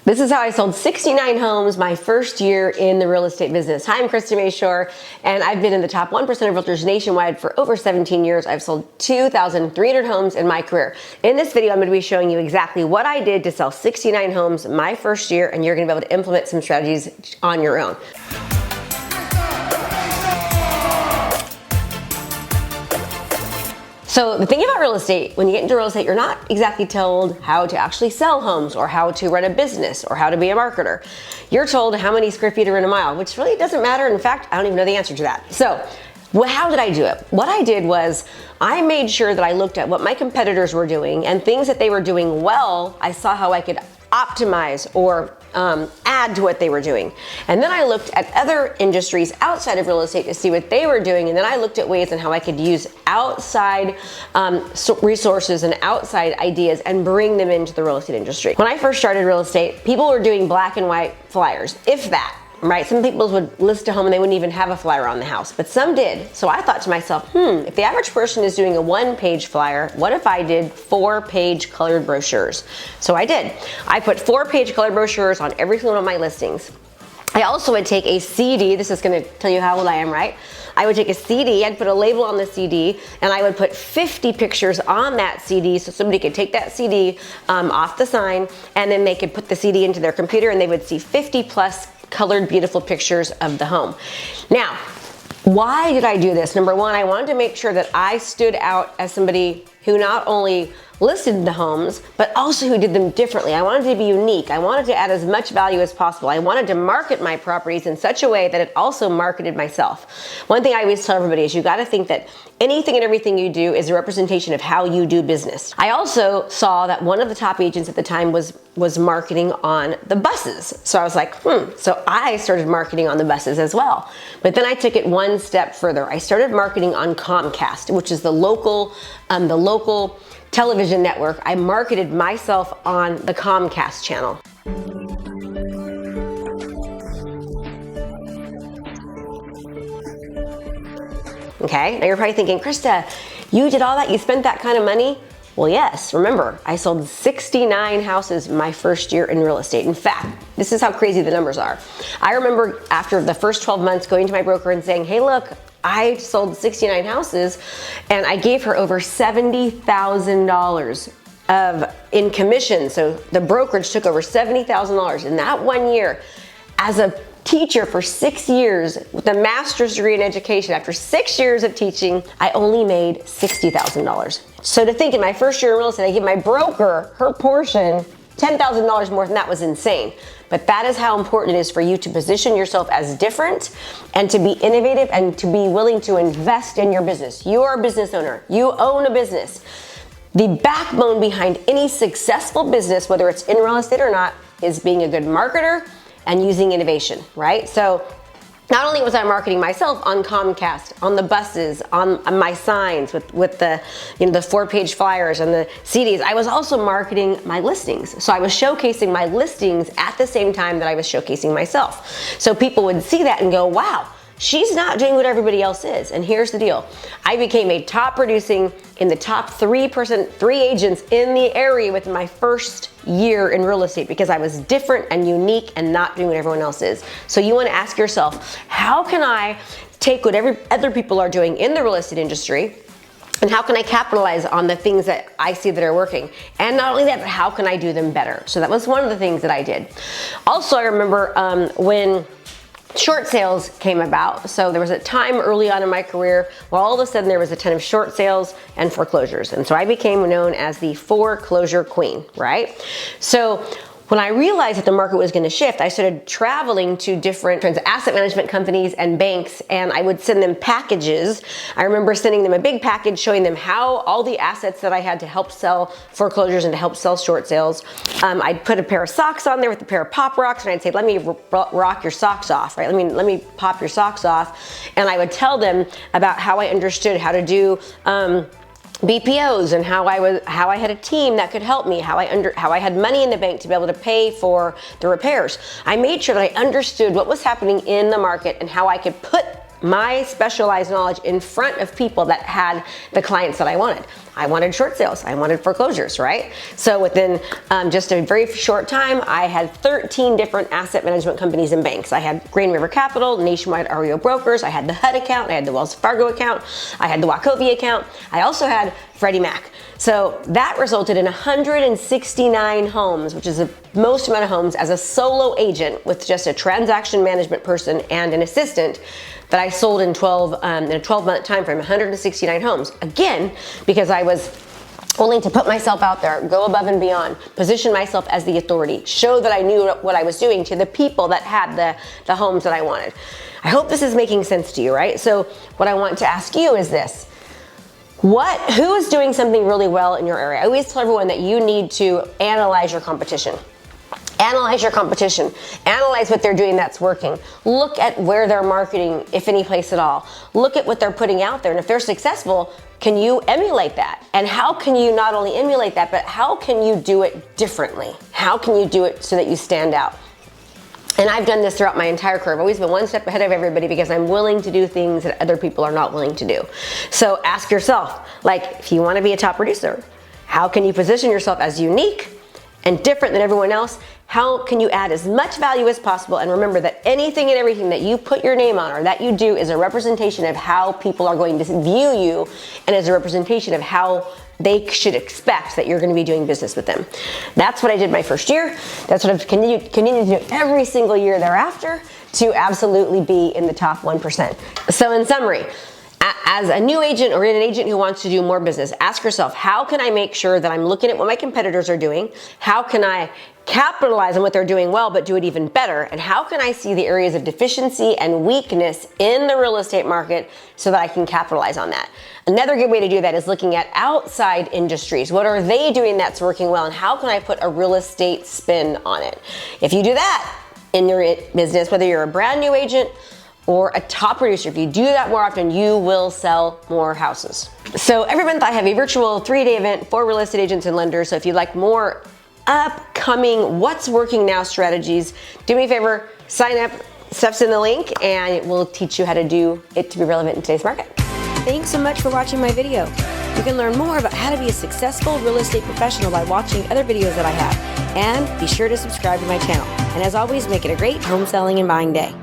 This is how I sold 69 homes my first year in the real estate business. Hi, I'm Krista Mashore, and I've been in the top 1% of realtors nationwide for over 17 years. I've sold 2,300 homes in my career. In this video, I'm going to be showing you exactly what I did to sell 69 homes my first year, and you're going to be able to implement some strategies on your own. So the thing about real estate, when you get into real estate, you're not exactly told how to actually sell homes or how to run a business or how to be a marketer. You're told how many square feet are in a mile, which really doesn't matter. In fact, I don't even know the answer to that. So how did I do it? What I did was I made sure that I looked at what my competitors were doing and things that they were doing well. I saw how I could optimize or add to what they were doing. And then I looked at other industries outside of real estate to see what they were doing. And then I looked at ways on how I could use outside resources and outside ideas and bring them into the real estate industry. When I first started real estate, people were doing black and white flyers, if that. Right? Some people would list a home and they wouldn't even have a flyer on the house, but some did. So I thought to myself, if the average person is doing a 1-page flyer, what if I did 4-page colored brochures? So I did. I put 4-page colored brochures on every single one of my listings. I also would take a CD, this is gonna tell you how old I am, right? I would take a CD, I'd put a label on the CD, and I would put 50 pictures on that CD so somebody could take that CD off the sign, and then they could put the CD into their computer and they would see 50 plus colored, beautiful pictures of the home. Now, why did I do this? Number one, I wanted to make sure that I stood out as somebody who not only listed the homes, but also who did them differently. I wanted to be unique. I wanted to add as much value as possible. I wanted to market my properties in such a way that it also marketed myself. One thing I always tell everybody is you got to think that anything and everything you do is a representation of how you do business. I also saw that one of the top agents at the time was marketing on the buses. So I was like, So I started marketing on the buses as well. But then I took it one step further. I started marketing on Comcast, which is the local television network. I marketed myself on the Comcast channel. Okay, now you're probably thinking, Krista, you did all that, you spent that kind of money? Well, yes, remember, I sold 69 houses my first year in real estate. In fact, this is how crazy the numbers are. I remember after the first 12 months going to my broker and saying, hey, look, I sold 69 houses and I gave her over $70,000 in commission. So the brokerage took over $70,000 in that 1 year. As a teacher for 6 years with a master's degree in education, after 6 years of teaching, I only made $60,000. So to think in my first year in real estate, I gave my broker her portion $10,000 more than that was insane. But that is how important it is for you to position yourself as different and to be innovative and to be willing to invest in your business. You are a business owner. You own a business. The backbone behind any successful business, whether it's in real estate or not, is being a good marketer and using innovation, right? So not only was I marketing myself on Comcast, on the buses, on my signs with the the 4-page flyers and the CDs, I was also marketing my listings. So I was showcasing my listings at the same time that I was showcasing myself. So people would see that and go, wow, she's not doing what everybody else is. And here's the deal. I became a top producing in the top 3 agents in the area within my first year in real estate because I was different and unique and not doing what everyone else is. So you want to ask yourself, how can I take what other people are doing in the real estate industry and how can I capitalize on the things that I see that are working? And not only that, but how can I do them better? So that was one of the things that I did. Also, I remember when short sales came about. So there was a time early on in my career where all of a sudden there was a ton of short sales and foreclosures. And so I became known as the foreclosure queen, right? So when I realized that the market was going to shift, I started traveling to different asset management companies and banks, and I would send them packages. I remember sending them a big package showing them how all the assets that I had to help sell foreclosures and to help sell short sales. I'd put a pair of socks on there with a pair of pop rocks, and I'd say, let me rock your socks off, right? Let me pop your socks off. And I would tell them about how I understood how to do BPOs and how I had a team that could help me, how I had money in the bank to be able to pay for the repairs. I made sure that I understood what was happening in the market and how I could put my specialized knowledge in front of people that had the clients that I wanted. I wanted short sales. I wanted foreclosures, right? So within just a very short time, I had 13 different asset management companies and banks. I had Green River Capital, Nationwide REO Brokers. I had the HUD account. I had the Wells Fargo account. I had the Wachovia account. I also had Freddie Mac. So that resulted in 169 homes, which is the most amount of homes as a solo agent with just a transaction management person and an assistant that I sold in a 12-month time frame, 169 homes. Again, because I was willing to put myself out there, go above and beyond, position myself as the authority, show that I knew what I was doing to the people that had the homes that I wanted. I hope this is making sense to you, right? So what I want to ask you is this. Who is doing something really well in your area? I always tell everyone that you need to analyze your competition. Analyze your competition. Analyze what they're doing that's working. Look at where they're marketing, if any place at all. Look at what they're putting out there. And if they're successful, can you emulate that? And how can you not only emulate that, but how can you do it differently? How can you do it so that you stand out? And I've done this throughout my entire career. I've always been one step ahead of everybody because I'm willing to do things that other people are not willing to do. So ask yourself, if you want to be a top producer, how can you position yourself as unique and different than everyone else? How can you add as much value as possible? And remember that anything and everything that you put your name on or that you do is a representation of how people are going to view you and is a representation of how they should expect that you're going to be doing business with them. That's what I did my first year. That's what I've continued to do every single year thereafter to absolutely be in the top 1%. So in summary, as a new agent or an agent who wants to do more business, ask yourself, how can I make sure that I'm looking at what my competitors are doing? How can I capitalize on what they're doing well, but do it even better? And how can I see the areas of deficiency and weakness in the real estate market so that I can capitalize on that? Another good way to do that is looking at outside industries. What are they doing that's working well, and how can I put a real estate spin on it? If you do that in your business, whether you're a brand new agent or a top producer, if you do that more often, you will sell more houses. So every month I have a virtual 3-day event for real estate agents and lenders. So if you'd like more upcoming what's working now strategies, do me a favor, sign up, stuff's in the link, and it will teach you how to do it to be relevant in today's market. Thanks so much for watching my video. You can learn more about how to be a successful real estate professional by watching other videos that I have. And be sure to subscribe to my channel. And as always, make it a great home selling and buying day.